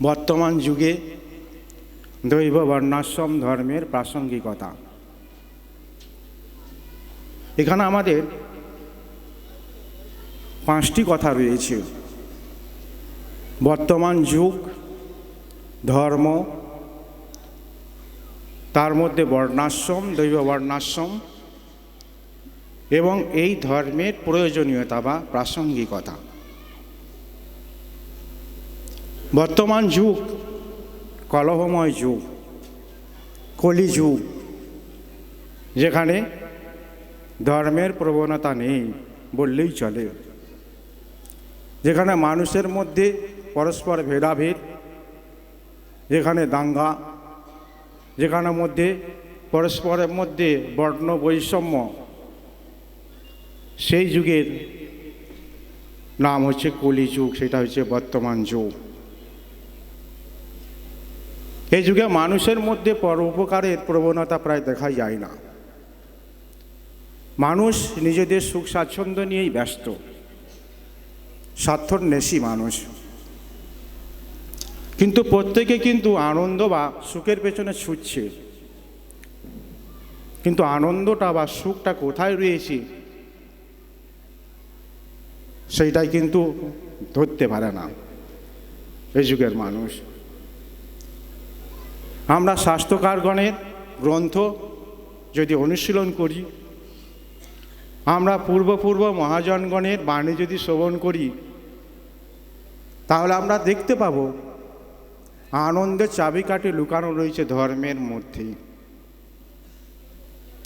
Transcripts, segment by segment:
বর্তমান যুগে দৈব বর্ণাশ্রম ধর্মের প্রাসঙ্গিকতা। এখানে আমাদের 5টি কথা রয়েছে। বর্তমান যুগ, ধর্ম, তার মধ্যে বর্ণাশ্রম, দৈব বর্ণাশ্রম এবং এই ধর্মের প্রয়োজনীয়তা বা প্রাসঙ্গিকতা। বর্তমান যুগ কলহময় যুগ, কলি যুগ, যেখানে ধর্মের প্রবণতা নেই বললেই চলে, যেখানে মানুষের মধ্যে পরস্পর ভেদাভেদ, যেখানে দাঙ্গা, যেখানে মধ্যে পরস্পরের মধ্যে বর্ণ বৈষম্য, সেই যুগের নাম হচ্ছে কলি যুগ, সেটা হচ্ছে বর্তমান যুগ। এই যুগে মানুষের মধ্যে পরোপকারের প্রবণতা প্রায় দেখা যায় না। মানুষ নিজেদের সুখ স্বাচ্ছন্দ্য নিয়েই ব্যস্ত, স্বার্থন্বেষী মানুষ। কিন্তু প্রত্যেকে কিন্তু আনন্দ বা সুখের পেছনে ছুটছে, কিন্তু আনন্দটা বা সুখটা কোথায় রয়েছে সেইটাই কিন্তু ধরতে পারে না এই যুগের মানুষ। আমরা শাস্ত্রকারগণের গ্রন্থ যদি অনুশীলন করি, আমরা পূর্ব মহাজনগণের বাণী যদি শ্রবণ করি, তাহলে আমরা দেখতে পাব আনন্দের চাবিকাঠি লুকানো রয়েছে ধর্মের মধ্যে।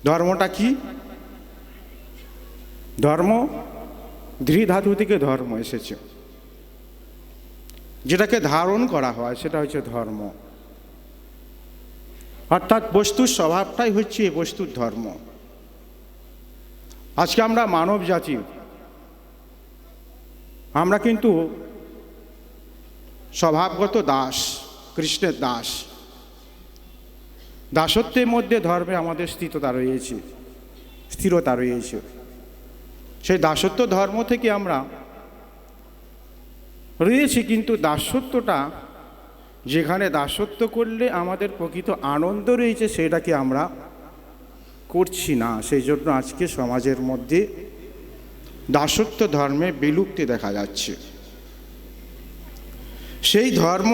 ধর্মটা কি? ধর্ম ধৃ ধাতু থেকে ধর্ম এসেছে, যেটাকে ধারণ করা হয় সেটা হচ্ছে ধর্ম। অর্থাৎ বস্তুর স্বভাবটাই হচ্ছে এই বস্তুর ধর্ম। আজকে আমরা মানব জাতি, আমরা কিন্তু স্বভাবগত দাস, কৃষ্ণের দাস। দাসত্বের মধ্যে ধর্মে আমাদের স্থিরতা রয়েছে। সেই দাসত্ব ধর্ম থেকে আমরা রয়েছি, কিন্তু দাসত্বটা যেখানে দাসত্ব করলে আমাদের প্রকৃত আনন্দ রয়েছে সেটাকে আমরা করছি না। সেই জন্য আজকে সমাজের মধ্যে দাসত্ব ধর্মে বিলুপ্তি দেখা যাচ্ছে। সেই ধর্ম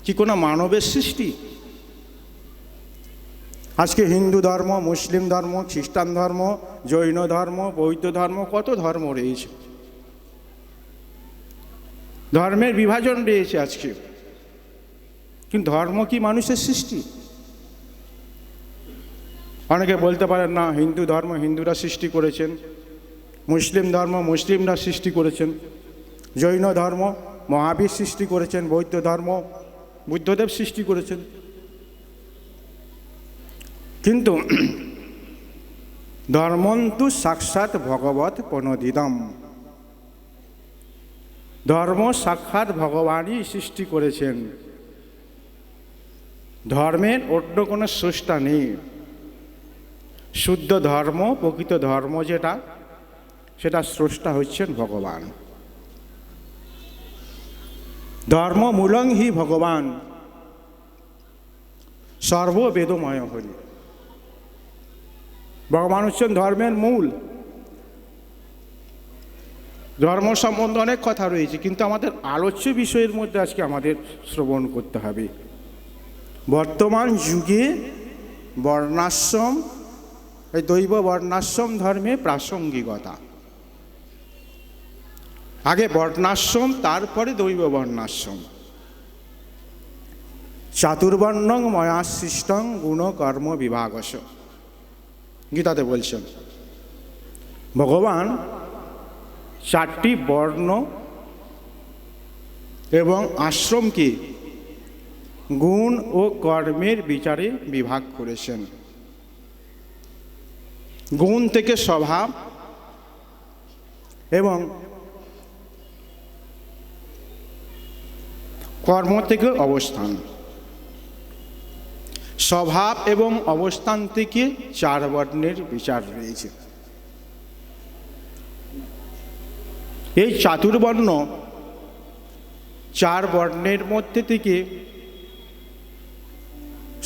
কি কোনো মানবের সৃষ্টি? আজকে হিন্দু ধর্ম, মুসলিম ধর্ম, খ্রিস্টান ধর্ম, জৈন ধর্ম, বৌদ্ধ ধর্ম, কত ধর্ম রয়েছে, ধর্মের বিভাজন রয়েছে আজকে। কিন্তু ধর্ম কি মানুষের সৃষ্টি? অনেকে বলতে পারেন না, হিন্দু ধর্ম হিন্দুরা সৃষ্টি করেছেন, মুসলিম ধর্ম মুসলিমরা সৃষ্টি করেছেন, জৈন ধর্ম মহাবীর সৃষ্টি করেছেন, বৌদ্ধ ধর্ম বুদ্ধদেব সৃষ্টি করেছেন। কিন্তু ধর্মন্তু সাক্ষাৎ ভগবৎ প্রণোদিতম, ধর্ম সাক্ষাৎ ভগবানই সৃষ্টি করেছেন। ধর্মের অন্য কোনো স্রষ্টা নেই। শুদ্ধ ধর্ম, প্রকৃত ধর্ম যেটা, সেটা স্রষ্টা হচ্ছেন ভগবান। ধর্ম মূলং হি ভগবান, সর্ববেদময় হরি। ভগবান হচ্ছেন ধর্মের মূল। ধর্ম সম্বন্ধে অনেক কথা রয়েছে, কিন্তু আমাদের আলোচ্য বিষয়ের মধ্যে আজকে আমাদের শ্রবণ করতে হবে বর্তমান যুগে বর্ণাশ্রম, এই দৈব বর্ণাশ্রম ধর্মে প্রাসঙ্গিকতা। আগে বর্ণাশ্রম, তারপরে দৈব বর্ণাশ্রম। চাতুর্বর্ণং ময়া সৃষ্টং গুণ কর্ম বিভাগস, গীতাতে বলছেন ভগবান 4টি বর্ণ এবং আশ্রমকে গুণ ও কর্মের বিচারে বিভাগ করেছেন। গুণ থেকে স্বভাব এবং কর্ম থেকে অবস্থান। স্বভাব এবং অবস্থান থেকে 4 বর্ণের বিচার রয়েছে। এই চাতুর্বর্ণ চার বর্ণের মধ্যে থেকে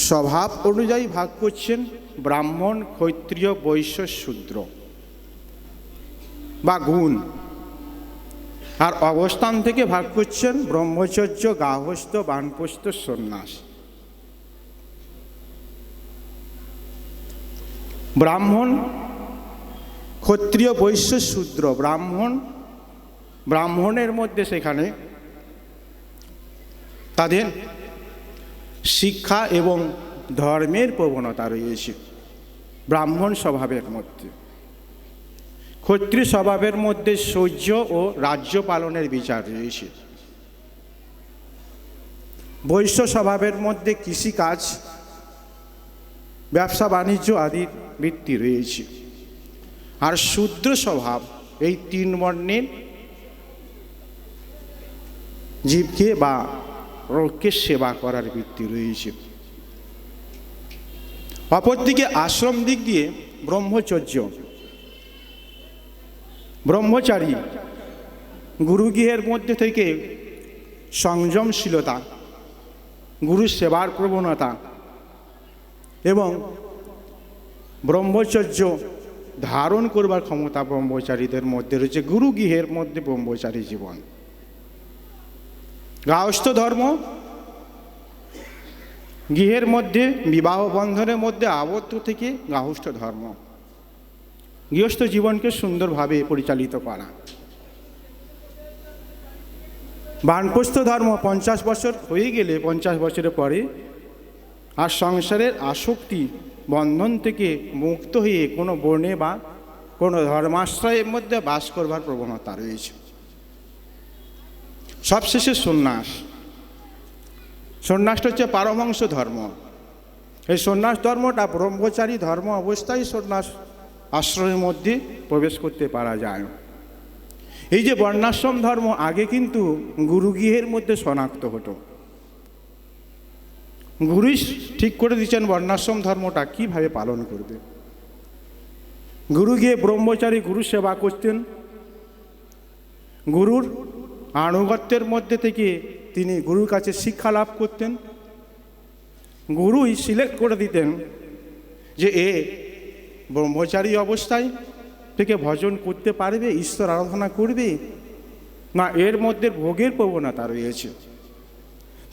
স্বভাব অনুযায়ী ভাগ করছেন ব্রাহ্মণ, ক্ষত্রিয়, বৈশ্য, শূদ্র বা গুণ। আর অবস্থান থেকে ভাগ করছেন ব্রহ্মচর্য, গার্হস্থ্য, বানপ্রস্থ, সন্ন্যাস। ব্রাহ্মণ, ক্ষত্রিয়, বৈশ্য, শূদ্র। ব্রাহ্মণের মধ্যে সেখানে তাদের শিক্ষা এবং ধর্মের প্রবণতা রয়েছে ব্রাহ্মণ স্বভাবের মধ্যে। ক্ষত্রিয় স্বভাবের মধ্যে শৌর্য ও রাজ্য পালনের বিচার রয়েছে। বৈশ্য স্বভাবের মধ্যে কৃষিকাজ, ব্যবসা বাণিজ্য আদির বৃত্তি রয়েছে। আর শূদ্র স্বভাব এই তিন বর্ণের জীবকে বা লোককে সেবা করার বৃত্তি রয়েছে। অপরদিকে আশ্রম দিক দিয়ে ব্রহ্মচারী গুরুগৃহের মধ্যে থেকে সংযমশীলতা, গুরু সেবার প্রবণতা এবং ব্রহ্মচর্য ধারণ করবার ক্ষমতা ব্রহ্মচারীদের মধ্যে রয়েছে। গুরুগৃহের মধ্যে ব্রহ্মচারী জীবন। গার্হস্থ্য ধর্ম, গৃহের মধ্যে বিবাহ বন্ধনের মধ্যে আবদ্ধ থেকে গার্হস্থ্য ধর্ম, গৃহস্থ জীবনকে সুন্দরভাবে পরিচালিত করা। বানপ্রস্থ ধর্ম 50 বছর হয়ে গেলে 50 বছরের পরে আর সংসারের আসক্তি বন্ধন থেকে মুক্ত হয়ে কোনো বর্ণে বা কোনো ধর্মাশ্রয়ের মধ্যে বাস করবার প্রবণতা রয়েছে। সবশেষে সন্ন্যাসটা হচ্ছে পারমহংস ধর্ম। এই সন্ন্যাস ধর্মটা ব্রহ্মচারী ধর্ম অবস্থায় সন্ন্যাস আশ্রমের মধ্যে প্রবেশ করতে পারা যায়। এই যে বর্ণাশ্রম ধর্ম আগে কিন্তু গুরুগৃহের মধ্যে শনাক্ত হতো। গুরুই ঠিক করে দিচ্ছেন বর্ণাশ্রম ধর্মটা কিভাবে পালন করবে। গুরুগৃহে ব্রহ্মচারী গুরু সেবা করতেন। গুরুর আনুগত্যের মধ্যে থেকে তিনি গুরুর কাছে শিক্ষা লাভ করতেন। গুরুই সিলেক্ট করে দিতেন যে এ ব্রহ্মচারী অবস্থায় থেকে ভজন করতে পারবে, ঈশ্বর আরাধনা করবে, না এর মধ্যে ভোগের প্রবণতা রয়েছে।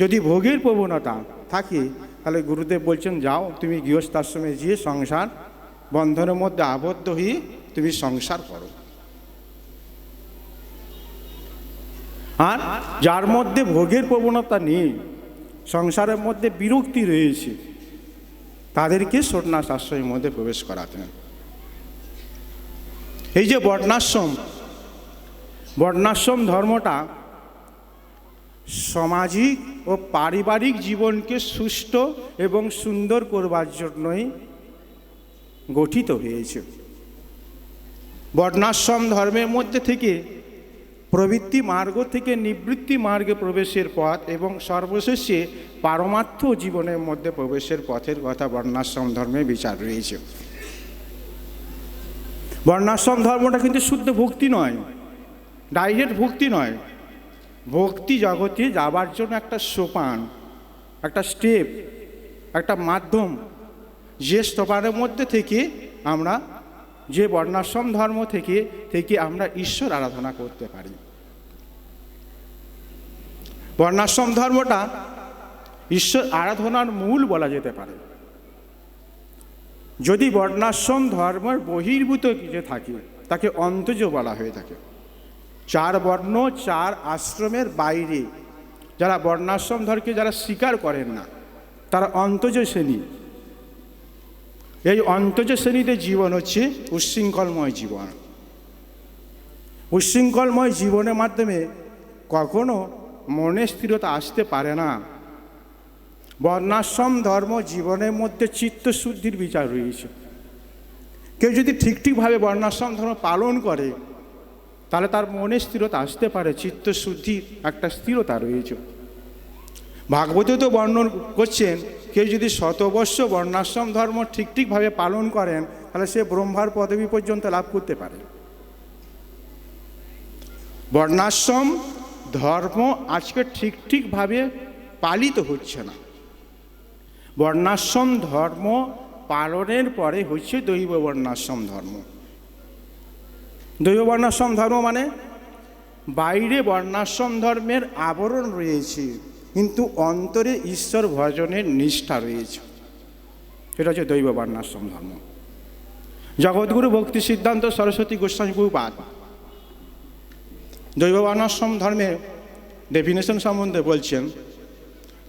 যদি ভোগের প্রবণতা থাকে তাহলে গুরুদেব বলছেন যাও তুমি গৃহস্থাশ্রমে গিয়ে সংসার বন্ধনের মধ্যে আবদ্ধ হয়ে তুমি সংসার করো। আর যার মধ্যে ভোগের প্রবণতা নেই, সংসারের মধ্যে বিরক্তি রয়েছে, তাদেরকে সন্ন্যাস আশ্রমের মধ্যে প্রবেশ করাতেন। এই যে বর্ণাশ্রম ধর্মটা সামাজিক ও পারিবারিক জীবনকে সুষ্ঠু এবং সুন্দর করবার জন্যই গঠিত হয়েছে। বর্ণাশ্রম ধর্মের মধ্যে থেকে প্রবৃত্তি মার্গ থেকে নিবৃত্তি মার্গে প্রবেশের পথ এবং সর্বশেষে পারমার্থ জীবনের মধ্যে প্রবেশের পথের কথা বর্ণাশ্রম ধর্মে বিচার রয়েছে। বর্ণাশ্রম ধর্মটা কিন্তু শুদ্ধ ভক্তি নয়, ডাইরেক্ট ভক্তি নয়। ভক্তি জগতে যাবার জন্য একটা সোপান, একটা স্টেপ, একটা মাধ্যম, যে সোপানের মধ্যে থেকে আমরা যে বর্ণাশ্রম ধর্ম থেকে আমরা ঈশ্বর আরাধনা করতে পারি। বর্ণাশ্রম ধর্মটা ঈশ্বর আরাধনার মূল বলা যেতে পারে। যদি বর্ণাশ্রম ধর্মের বহির্ভূত কিছু থাকে তাকে অন্তজ বলা হয়ে থাকে। 4 বর্ণ 4 আশ্রমের বাইরে যারা বর্ণাশ্রম ধর্মকে যারা স্বীকার করেন না তারা অন্তজ শ্রেণী। এই অন্তজ শ্রেণীতে জীবন হচ্ছে উচ্ছৃঙ্খলময় জীবন। উচ্ছৃঙ্খলময় জীবনের মাধ্যমে কখনো মনে স্থিরতা আসতে পারে না। বর্ণাশ্রম ধর্ম জীবনের মধ্যে চিত্তশুদ্ধির বিচার রয়েছে। কেউ যদি ঠিকভাবে বর্ণাশ্রম ধর্ম পালন করে তাহলে তার মনে স্থিরতা আসতে পারে, চিত্তশুদ্ধির একটা স্থিরতা রয়েছে। ভাগবতে তো বর্ণন করছেন কেউ যদি 100 বর্ষ বর্ণাশ্রম ধর্ম ঠিকভাবে পালন করেন তাহলে সে ব্রহ্মার পদবী পর্যন্ত লাভ করতে পারে। বর্ণাশ্রম ধর্ম আজকে ঠিকভাবে পালিত হচ্ছে না। বর্ণাশ্রম ধর্ম পালনের পরে হচ্ছে দৈব বর্ণাশ্রম ধর্ম। দৈব বর্ণাশ্রম ধর্ম মানে বাইরে বর্ণাশ্রম ধর্মের আবরণ রয়েছে, কিন্তু অন্তরে ঈশ্বর ভজনের নিষ্ঠা রয়েছে। এটা হচ্ছে দৈব বর্ণাশ্রম ধর্ম। জগৎগুরু ভক্তি সিদ্ধান্ত সরস্বতী গোস্বামী প্রভুপাদ দৈব বর্ণাশ্রম ধর্মের ডেফিনেশন সম্বন্ধে বলছেন,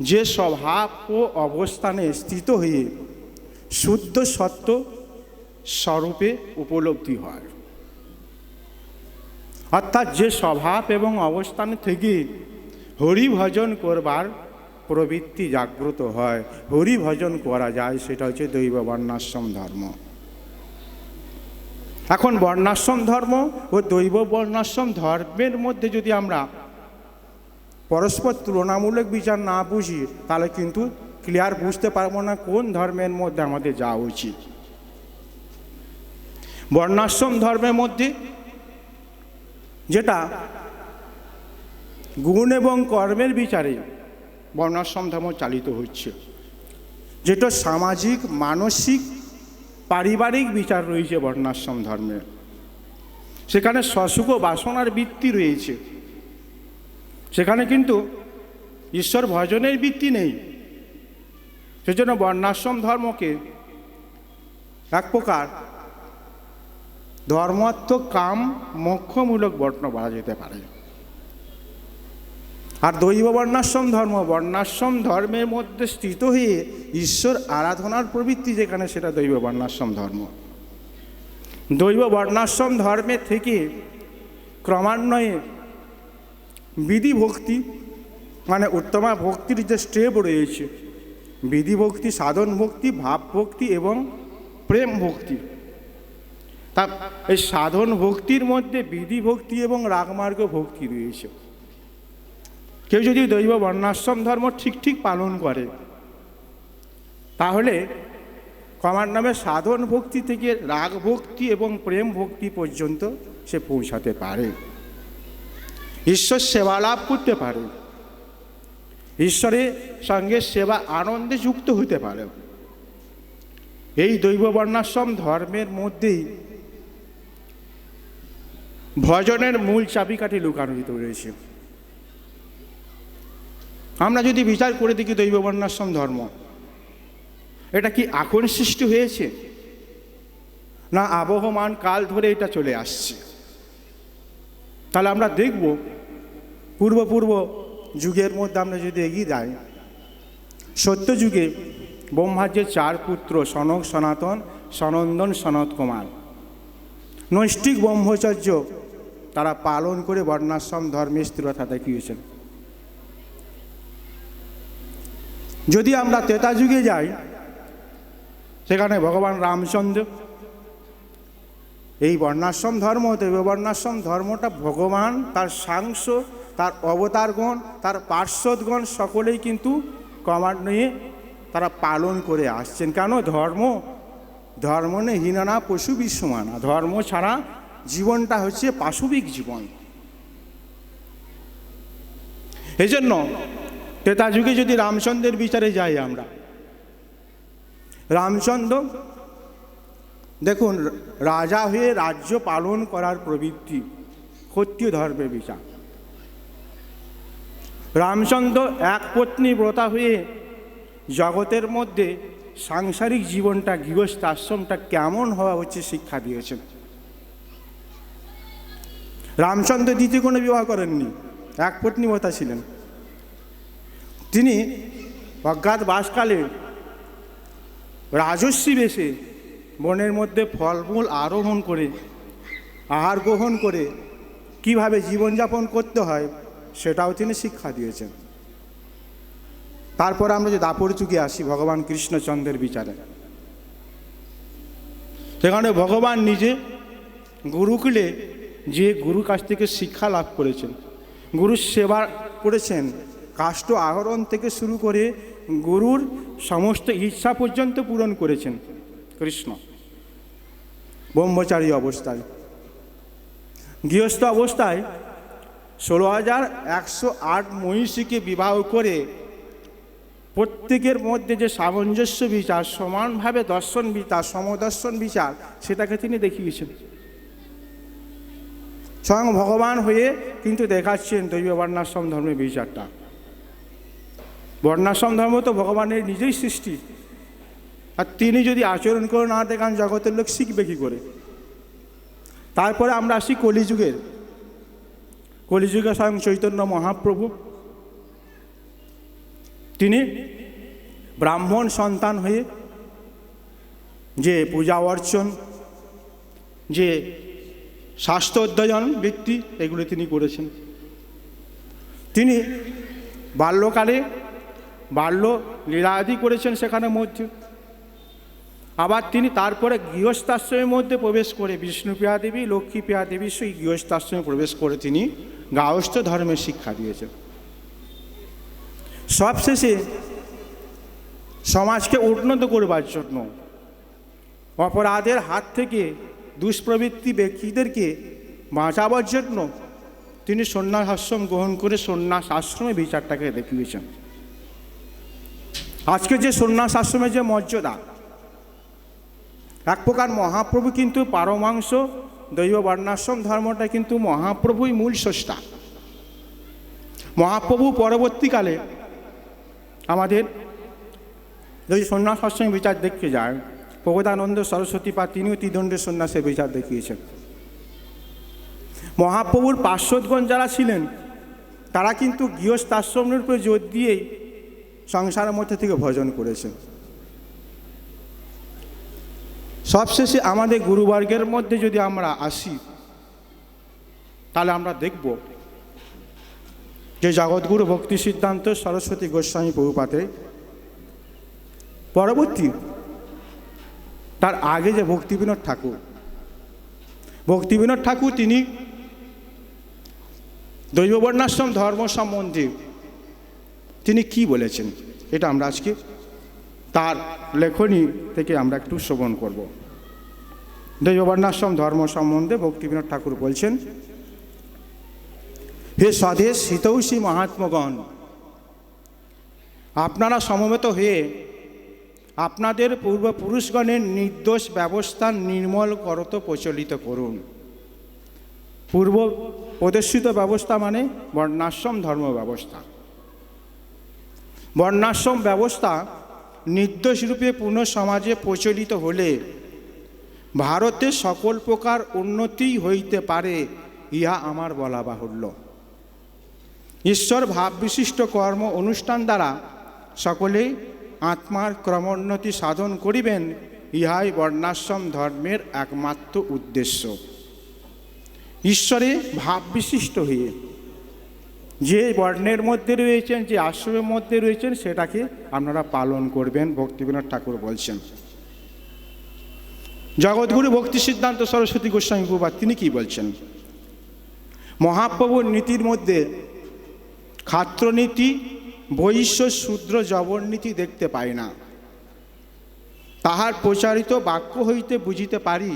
যে স্বভাব ও অবস্থানে স্থিত হয়ে শুদ্ধ সত্য স্বরূপে উপলব্ধি হয়। অর্থাৎ যে স্বভাব এবং অবস্থান থেকে হরি ভজন করবার প্রবৃত্তি জাগ্রত হয়, হরি ভজন করা যায়, সেটা হচ্ছে দৈব বর্ণাশ্রম ধর্ম। এখন বর্ণাশ্রম ধর্ম ও দৈব বর্ণাশ্রম ধর্মের মধ্যে যদি আমরা পরস্পর তুলনামূলক বিচার না বুঝি, তাহলে কিন্তু ক্লিয়ার বুঝতে পারবো না কোন ধর্মের মধ্যে আমাদের যাওয়া উচিত। বর্ণাশ্রম ধর্মের মধ্যে যেটা গুণ এবং কর্মের বিচারে বর্ণাশ্রম ধর্ম চালিত হচ্ছে, যেটা সামাজিক, মানসিক, পারিবারিক বিচার রয়েছে বর্ণাশ্রম ধর্মে, সেখানে সসুখ বাসনার বৃত্তি রয়েছে, সেখানে কিন্তু ঈশ্বর ভজনের বৃত্তি নেই। সেজন্য বর্ণাশ্রম ধর্মকে এক প্রকার ধর্মার্থ কাম মোক্ষমূলক বর্ণ বলা যেতে পারে। আর দৈব বর্ণাশ্রম ধর্ম, বর্ণাশ্রম ধর্মের মধ্যে স্থিত হয়ে ঈশ্বর আরাধনার প্রবৃত্তি যেখানে, সেটা দৈব বর্ণাশ্রম ধর্ম। দৈব বর্ণাশ্রম ধর্মের থেকে ক্রমান্বয়ে বিধি ভক্তি মানে উত্তমা ভক্তির যে স্টেপ রয়েছে, বিধি ভক্তি, সাধন ভক্তি, ভাব ভক্তি এবং প্রেম ভক্তি। তা এই সাধন ভক্তির মধ্যে বিধি ভক্তি এবং রাগমার্গ ভক্তি রয়েছে। কেউ যদি দৈব বর্ণাশ্রম ধর্ম ঠিক পালন করে, তাহলে ক্রমান্বয়ে সাধন ভক্তি থেকে রাগ ভক্তি এবং প্রেম ভক্তি পর্যন্ত সে পৌঁছাতে পারে, ঈশ্বর সেবা লাভ করতে পারে, ঈশ্বরের সঙ্গে সেবা আনন্দে যুক্ত হতে পারে। এই দৈব বর্ণাশ্রম ধর্মের মধ্যেই ভজনের মূল চাবিকাঠি লুকানো রয়েছে। আমরা যদি বিচার করে দেখি দৈব বর্ণাশ্রম ধর্ম এটা কি এখন সৃষ্টি হয়েছে, না আবহমান কাল ধরে এটা চলে আসছে? তাহলে আমরা দেখব পূর্ব যুগের মধ্যে আমরা যদি এগিয়ে যাই, সত্য যুগে ব্রহ্মার যে 4 পুত্র সনক, সনাতন, সনন্দন, সনত কুমার, নৈষ্ঠিক ব্রহ্মচর্য তারা পালন করে বর্ণাশ্রম ধর্মের স্থিরতা দেখিয়েছেন। যদি আমরা ত্রেতা যুগে যাই, সেখানে ভগবান রামচন্দ্র এই বর্ণাশ্রম ধর্ম, দৈব বর্ণাশ্রম ধর্মটা ভগবান, তার সাংস, তার অবতারগণ, তার পার্শ্বদগণ সকলেই কিন্তু ক্রমান্বয়ে তারা পালন করে আসছেন। কেন? ধর্ম নেই হীনা পশু বিশ্বমানা, ধর্ম ছাড়া জীবনটা হচ্ছে পাশবিক জীবন। এই জন্য ত্রেতা যুগে যদি রামচন্দ্রের বিচারে যাই আমরা, রামচন্দ্র দেখুন রাজা হয়ে রাজ্য পালন করার প্রবৃত্তি, ক্ষত্রিয় ধর্মের বিচার। রামচন্দ্র এক পত্নী ব্রতা হয়ে জগতের মধ্যে সাংসারিক জীবনটা, গৃহস্থ আশ্রমটা কেমন হওয়া হচ্ছে শিক্ষা দিয়েছেন। রামচন্দ্র দ্বিতীয় কোনো বিবাহ করেননি, এক পত্নী ব্রতা ছিলেন। তিনি অজ্ঞাত বাসকালে রাজস্বী বেশে বনের মধ্যে ফলমূল আরোহণ করে, আহার গ্রহণ করে কিভাবে জীবনযাপন করতে হয় সেটাও তিনি শিক্ষা দিয়েছেন। তারপর আমরা যে দাপর যুগে আসি ভগবান কৃষ্ণচন্দ্রের বিচারে, সেখানে ভগবান নিজে গুরুকুলে যে গুরু কাছ থেকে শিক্ষা লাভ করেছেন, গুরুর সেবা করেছেন, কাষ্ঠ আহরণ থেকে শুরু করে গুরুর সমস্ত ইচ্ছা পর্যন্ত পূরণ করেছেন কৃষ্ণ ব্রহ্মচারী অবস্থায়। গৃহস্থ অবস্থায় 16,108 মহিষীকে বিবাহ করে প্রত্যেকের মধ্যে যে সামঞ্জস্য বিচার, সমানভাবে দর্শন বিচার, সমদর্শন বিচার, সেটাকে তিনি দেখিয়েছেন। স্বয়ং ভগবান হয়ে কিন্তু দেখাচ্ছেন দৈব বর্ণাশ্রম ধর্মের বিচারটা। বর্ণাশ্রম ধর্ম তো ভগবানের নিজেই সৃষ্টি, আর তিনি যদি আচরণ করে না দেখান, জগতের লোক শিখবে কী করে? তারপরে আমরা আসি কলিযুগের। কলিযুগে স্বয়ং চৈতন্য মহাপ্রভু, তিনি ব্রাহ্মণ সন্তান হয়ে যে পূজা অর্চন, যে শাস্ত্র অধ্যয়ন ব্যক্তি, এগুলো তিনি করেছেন। তিনি বাল্যকালে বাল্য লীলাদি করেছেন সেখানে মধ্যে। আবার তিনি তারপরে গৃহস্থাশ্রমের মধ্যে প্রবেশ করে বিষ্ণুপ্রিয়া দেবী, লক্ষ্মীপ্রিয়া দেবী সেই গৃহস্থাশ্রমে প্রবেশ করে তিনি গার্হস্থ্য ধর্মের শিক্ষা দিয়েছেন। সবশেষে সমাজকে উন্নত করবার জন্য, অপরাধের হাত থেকে দুষ্প্রবৃত্তি ব্যক্তিদেরকে বাঁচাবার জন্য তিনি সন্ন্যাস আশ্রম গ্রহণ করে সন্ন্যাস আশ্রমে বিচারটাকে দেখিয়েছেন। আজকে যে সন্ন্যাস আশ্রমের যে মর্যাদা, এক প্রকার মহাপ্রভু কিন্তু পারমাংশ দৈব বর্ণাশ্রম ধর্মটা কিন্তু মহাপ্রভুই মূল স্রষ্টা। মহাপ্রভু পরবর্তীকালে আমাদের যদি সন্ন্যাস আশ্রমের বিচার দেখতে যায়, প্রবোধানন্দ সরস্বতী পা তিনিও ত্রিদণ্ডের সন্ন্যাসের বিচার দেখিয়েছেন। মহাপ্রভুর পার্শ্বদগণ যারা ছিলেন, তারা কিন্তু গৃহস্থাশ্রমের উপরে জোর দিয়েই সংসারের মধ্যে থেকে ভজন করেছেন। সবশেষে আমাদের গুরুবর্গের মধ্যে যদি আমরা আসি, তাহলে আমরা দেখব যে জগৎগুরু ভক্তি সিদ্ধান্ত সরস্বতী গোস্বামী প্রভুপাদে পরবর্তী, তার আগে যে ভক্তিবিনোদ ঠাকুর, ভক্তিবিনোদ ঠাকুর তিনি দৈব বর্ণাশ্রম ধর্ম সম্বন্ধে তিনি কি বলেছেন, এটা আমরা আজকে তার লেখনী থেকে আমরা একটু শ্রবণ করব। দৈব বর্ণাশ্রম ধর্ম সম্বন্ধে ভক্তিবিনোদ ঠাকুর বলছেন, হে স্বদেশ হিতৈষী মহাত্মগণ, আপনারা সমবেত হয়ে আপনাদের পূর্বপুরুষগণের নির্দোষ ব্যবস্থা নির্মল করত প্রচলিত করুন। পূর্ব প্রদর্শিত ব্যবস্থা মানে বর্ণাশ্রম ধর্ম ব্যবস্থা। বর্ণাশ্রম ব্যবস্থা নির্দোষ রূপে পূর্ণ সমাজে প্রচলিত হলে ভারতে সকল প্রকার উন্নতি হইতে পারে, ইহা আমার বলা বাহুল্য। ঈশ্বর ভাব বিশিষ্ট কর্ম অনুষ্ঠান দ্বারা সকলেই আত্মার ক্রমোন্নতি সাধন করিবেন, ইহাই বর্ণাশ্রম ধর্মের একমাত্র উদ্দেশ্য। ঈশ্বরে ভাব বিশিষ্ট হয়ে যে বর্ণের মধ্যে রয়েছেন, যে আশ্রমের মধ্যে রয়েছেন, সেটাকে আপনারা পালন করবেন, ভক্তিবিনোদ ঠাকুর বলছেন। জগৎগুরু ভক্তি সিদ্ধান্ত সরস্বতী গোস্বামী প্রভুপাদ তিনি কি বলছেন, মহাপ্রভুর নীতির মধ্যে ক্ষাত্রনীতি, বৈশ্য, শূদ্র, জবরনীতি দেখতে পাই না। তাহার প্রচারিত বাক্য হইতে বুঝিতে পারি,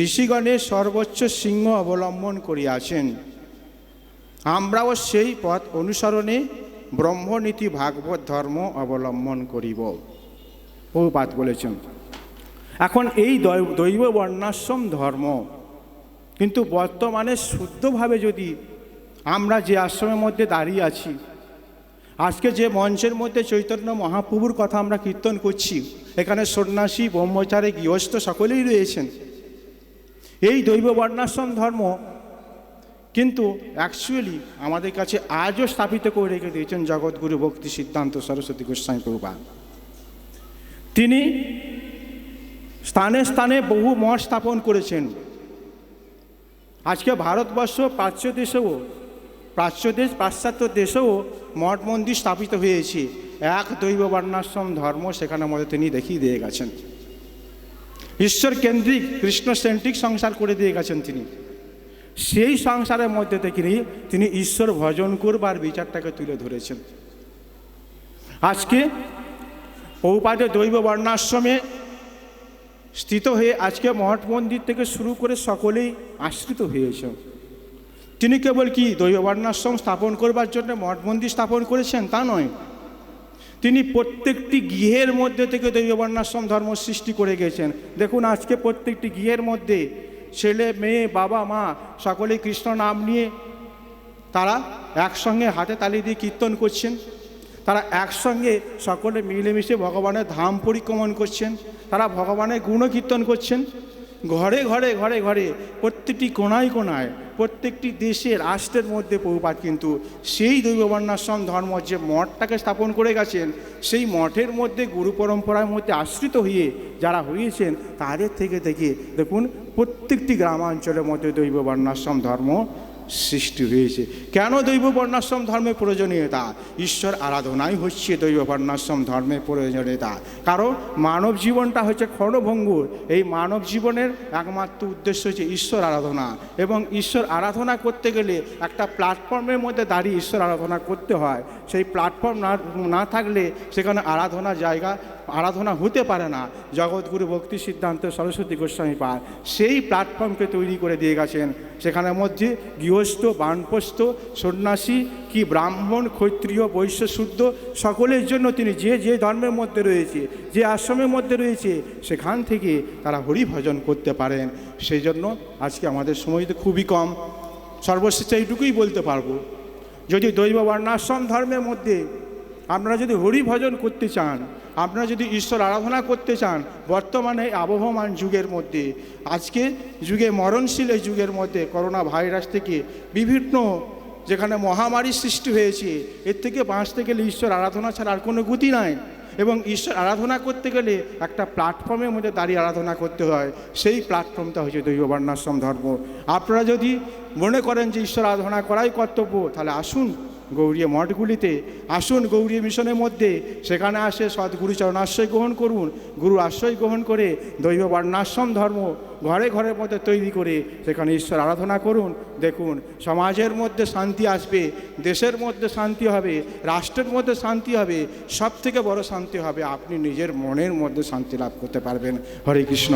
ঋষিগণের সর্বোচ্চ সিংহ অবলম্বন করিয়াছেন। আমরাও সেই পথ অনুসরণে ব্রহ্মনীতি ভাগবত ধর্ম অবলম্বন করিব, প্রভুপাদ বলেছেন। এখন এই দৈব বর্ণাশ্রম ধর্ম কিন্তু বর্তমানে শুদ্ধভাবে যদি আমরা যে আশ্রমের মধ্যে দাঁড়িয়ে আছি, আজকে যে মঞ্চের মধ্যে চৈতন্য মহাপ্রভুর কথা আমরা কীর্তন করছি, এখানে সন্ন্যাসী, ব্রহ্মচারী, গৃহস্থ সকলেই রয়েছেন। এই দৈব বর্ণাশ্রম ধর্ম কিন্তু অ্যাকচুয়ালি আমাদের কাছে আজও স্থাপিত করে রেখে দিয়েছেন জগৎগুরু ভক্তি সিদ্ধান্ত সরস্বতী গোস্বামী প্রভুপাদ। তিনি স্থানে স্থানে বহু মঠ স্থাপন করেছেন। আজকে ভারতবর্ষ প্রাচ্য দেশেও, পাশ্চাত্য দেশেও মঠ মন্দির স্থাপিত হয়েছে। এক দৈব বর্ণাশ্রম ধর্ম সেখানের মধ্যে তিনি দেখিয়ে দিয়ে গেছেন। ঈশ্বর কেন্দ্রিক, কৃষ্ণ সেন্ট্রিক সংসার করে দিয়ে গেছেন তিনি। সেই সংসারের মধ্যে থেকে তিনি ঈশ্বর ভজন করবার বিচারটাকে তুলে ধরেছেন। আজকে প্রভুপাদের দৈব বর্ণাশ্রমে স্থিত হয়ে আজকে মঠ মন্দির থেকে শুরু করে সকলেই আশ্রিত হয়েছে। তিনি কেবল কি দৈব বর্ণাশ্রম স্থাপন করবার জন্য মঠ মন্দির স্থাপন করেছেন তা নয়, তিনি প্রত্যেকটি গৃহের মধ্যে থেকে দৈব বর্ণাশ্রম ধর্ম সৃষ্টি করে গেছেন। দেখুন আজকে প্রত্যেকটি গৃহের মধ্যে ছেলে মেয়ে বাবা মা সকলেই কৃষ্ণ নাম নিয়ে তারা একসঙ্গে হাতে তালি দিয়ে কীর্তন করছেন, তারা একসঙ্গে সকলে মিলেমিশে ভগবানের ধাম পরিক্রমণ করছেন, তারা ভগবানের গুণকীর্তন করছেন। ঘরে ঘরে ঘরে ঘরে প্রত্যেকটি কোণায় কোণায় প্রত্যেকটি দেশে রাষ্ট্রের মধ্যে প্রভুপাদ কিন্তু সেই দৈব বর্ণাশ্রম ধর্ম যে মঠটাকে স্থাপন করে গেছেন, সেই মঠের মধ্যে গুরু পরম্পরার মধ্যে আশ্রিত হয়ে যারা হয়েছেন তাদের থেকে দেখুন প্রত্যেকটি গ্রামাঞ্চলের মধ্যে দৈব বর্ণাশ্রম ধর্ম সৃষ্টি হয়েছে। কেন দৈব বর্ণাশ্রম ধর্মের প্রয়োজনীয়তা? ঈশ্বর আরাধনাই হচ্ছে দৈব বর্ণাশ্রম ধর্মের প্রয়োজনীয়তা। কারণ মানব জীবনটা হচ্ছে ক্ষণভঙ্গুর, এই মানব জীবনের একমাত্র উদ্দেশ্য হচ্ছে ঈশ্বর আরাধনা, এবং ঈশ্বর আরাধনা করতে গেলে একটা প্ল্যাটফর্মের মধ্যে দাঁড়িয়ে ঈশ্বর আরাধনা করতে হয়। সেই প্ল্যাটফর্ম না থাকলে সেখানে আরাধনা হতে পারে না। জগৎগুরু ভক্তি সিদ্ধান্ত সরস্বতী গোস্বামী পাদ সেই প্ল্যাটফর্মকে তৈরি করে দিয়ে গেছেন। সেখানের মধ্যে গৃহস্থ বানপ্রস্থ সন্ন্যাসী কি ব্রাহ্মণ ক্ষত্রিয় বৈশ্য শুদ্ধ সকলের জন্য তিনি যে ধর্মের মধ্যে রয়েছে, যে আশ্রমের মধ্যে রয়েছে সেখান থেকে তারা হরি ভজন করতে পারেন। সেই জন্য আজকে আমাদের সময় তো খুবই কম, সর্বশেষ এইটুকুই বলতে পারবো, যদি দৈব বর্ণাশ্রম ধর্মের মধ্যে আপনারা যদি হরি ভজন করতে চান, আপনারা যদি ঈশ্বর আরাধনা করতে চান, বর্তমানে আবহমান যুগের মধ্যে আজকে যুগে মরণশীল এই যুগের মধ্যে করোনা ভাইরাস থেকে বিভিন্ন যেখানে মহামারী সৃষ্টি হয়েছে, এর থেকে বাঁচতে গেলে ঈশ্বর আরাধনা ছাড়া আর কোনো গতি নাই। এবং ঈশ্বর আরাধনা করতে গেলে একটা প্ল্যাটফর্মের মধ্যে দাঁড়িয়ে আরাধনা করতে হয়, সেই প্ল্যাটফর্মটা হচ্ছে দৈব বর্ণাশ্রম ধর্ম। আপনারা যদি মনে করেন যে ঈশ্বর আরাধনা করাই কর্তব্য, তাহলে আসুন গৌড়ীয় মঠগুলিতে, আসুন গৌড়ীয় মিশনের মধ্যে, সেখানে আসে সদ্গুরু চরণাশ্রয় গ্রহণ করুন। গুরু আশ্রয় গ্রহণ করে দৈব বর্ণাশ্রম ধর্ম ঘরে ঘরের মধ্যে তৈরি করে সেখানে ঈশ্বর আরাধনা করুন। দেখুন সমাজের মধ্যে শান্তি আসবে, দেশের মধ্যে শান্তি হবে, রাষ্ট্রের মধ্যে শান্তি হবে, সব থেকে বড় শান্তি হবে আপনি নিজের মনের মধ্যে শান্তি লাভ করতে পারবেন। হরে কৃষ্ণ।